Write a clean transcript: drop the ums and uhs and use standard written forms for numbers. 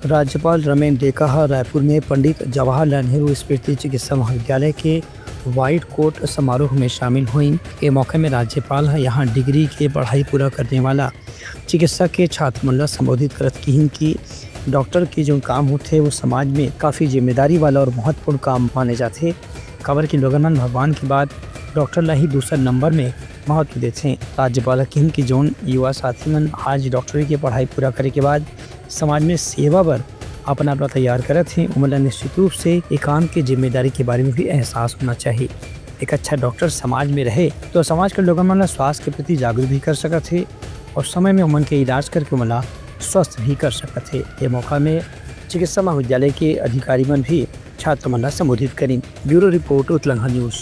राज्यपाल रमेन डेका रायपुर में पंडित जवाहरलाल नेहरू स्मृति चिकित्सा महाविद्यालय के व्हाइट कोट समारोह में शामिल हुई। के मौके में राज्यपाल यहाँ डिग्री के पढ़ाई पूरा करने वाला चिकित्सा के छात्र मन ला संबोधित करत किहिन कि डॉक्टर के जो काम होते वो समाज में काफ़ी जिम्मेदारी वाला और महत्वपूर्ण काम माने जाते। खबर की लोगन मन भगवान के बाद डॉक्टर ला ही दूसरा नंबर में महत्व देते। राज्यपाल किहिन की जोन युवा साथी मन आज डॉक्टरी की पढ़ाई पूरा करे के बाद समाज में सेवा पर अपना तैयार करत हैं। उमला निश्चित रूप से एक काम की जिम्मेदारी के बारे में भी एहसास होना चाहिए। एक अच्छा डॉक्टर समाज में रहे तो समाज के लोगों मन स्वास्थ्य के प्रति जागरूक भी कर सकत है और समय में उमन के इलाज करके उमला स्वस्थ भी कर सकत है। ये मौका में चिकित्सा महाविद्यालय के अधिकारी मन भी छात्र मन ला संबोधित करें। ब्यूरो रिपोर्ट उत्तलंघा न्यूज़।